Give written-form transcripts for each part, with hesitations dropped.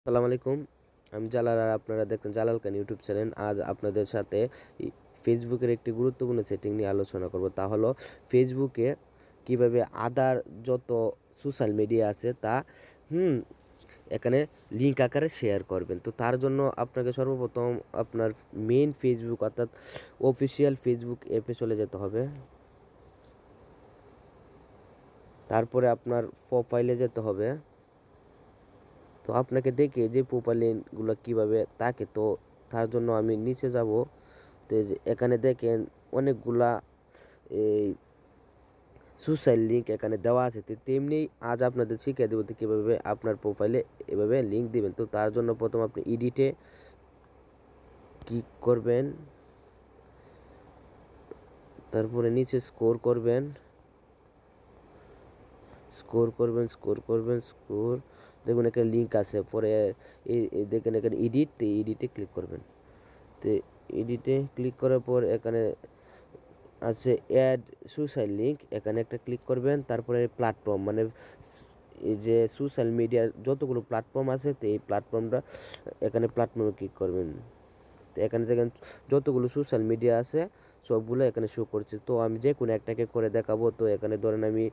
আসসালামু আলাইকুম। আমি জালাল আর আপনারা দেখছেন জালাল খান ইউটিউব চ্যানেল। আজ আপনাদের সাথে ফেসবুকের একটি গুরুত্বপূর্ণ সেটিং নিয়ে আলোচনা করব। তা হলো ফেসবুকে কিভাবে আদার যত সোশ্যাল মিডিয়া আছে তা এখানে লিঙ্ক আকারে শেয়ার করবেন। তো তার জন্য আপনাকে সর্বপ্রথম আপনার মেইন ফেসবুক অর্থাৎ অফিসিয়াল ফেসবুক অ্যাপে চলে যেতে হবে। তারপরে আপনার প্রোফাইলে যেতে হবে। তো আপনাকে দেখে যে প্রোফাইলগুলো কীভাবে থাকে, তো তার জন্য আমি নিচে যাব। তো এখানে দেখেন অনেকগুলা এই সোশ্যাল লিঙ্ক এখানে দেওয়া আছে। তো তেমনি আজ আপনাদের শিখিয়ে দেবো তো কীভাবে আপনার প্রোফাইলে এভাবে লিঙ্ক দিবেন। তো তার জন্য প্রথম আপনি এডিটে ক্লিক করবেন, তারপরে নিচে স্কোর করবেন, দেখুন এখানে লিঙ্ক আছে। পরে দেখেন এখানে এডিটে ক্লিক করবেন। তো এডিটে ক্লিক করার পর এখানে আছে অ্যাড সোশ্যাল লিঙ্ক, এখানে একটা ক্লিক করবেন। তারপরে প্ল্যাটফর্ম মানে এই যে সোশ্যাল মিডিয়ার যতগুলো প্ল্যাটফর্ম আছে, তো এই প্ল্যাটফর্মটা এখানে প্ল্যাটফর্মে ক্লিক করবেন। তো এখানে দেখেন যতগুলো সোশ্যাল মিডিয়া আছে সবগুলো এখানে শো করছে। তো আমি যে কোনো একটাকে করে দেখাবো। তো এখানে ধরেন আমি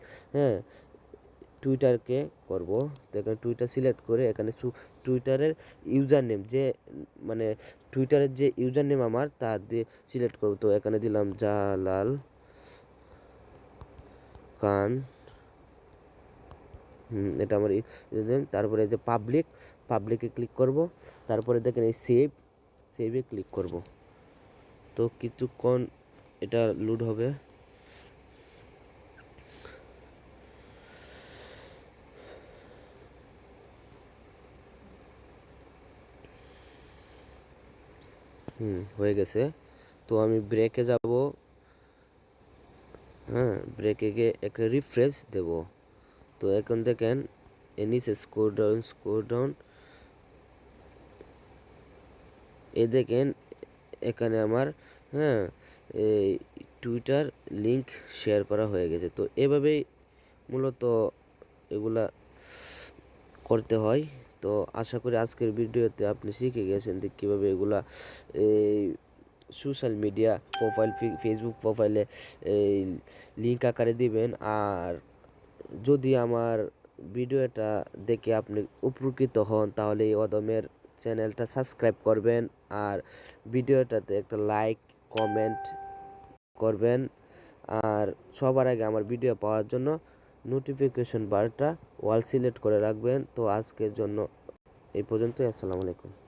টুইটারকে করব। তো এখানে টুইটার সিলেক্ট করে এখানে টুইটারের ইউজার নেম যে মানে টুইটারের যে ইউজার নেম আমার তা দিয়ে সিলেক্ট করব। তো এখানে দিলাম জালাল খান, এটা আমার ইউজার নেম। তারপরে যে পাবলিকে ক্লিক করব। তারপরে দেখেন এই সেভে ক্লিক করব। তো কিছুক্ষণ এটা লোড হবে। হয়ে গেছে। তো আমি ব্রেকে যাব। ব্রেকে গিয়ে একটা রিফ্রেশ দেব। তো এখন দেখেন এর নিচে স্ক্রল ডাউন দেখেন এখানে আমার এই টুইটার লিংক শেয়ার করা হয়ে গেছে। তো এভাবেই মূলত এগুলা করতে হয়। তো আশা করি আজকের ভিডিওতে আপনি শিখে গেছেন যে কীভাবে এগুলা এই সোশ্যাল মিডিয়া প্রোফাইল ফেসবুক প্রোফাইলে এই লিঙ্ক আকারে দিবেন। আর যদি আমার ভিডিওটা দেখে আপনি উপকৃত হন তাহলে এই অদমের চ্যানেলটা সাবস্ক্রাইব করবেন আর ভিডিওটাতে একটা লাইক কমেন্ট করবেন। আর সবার আগে আমার ভিডিও পাওয়ার জন্য নোটিফিকেশন বারটা অল সিলেক্ট করে রাখবেন। তো আজকের জন্য এই পর্যন্তই। আসসালামু আলাইকুম।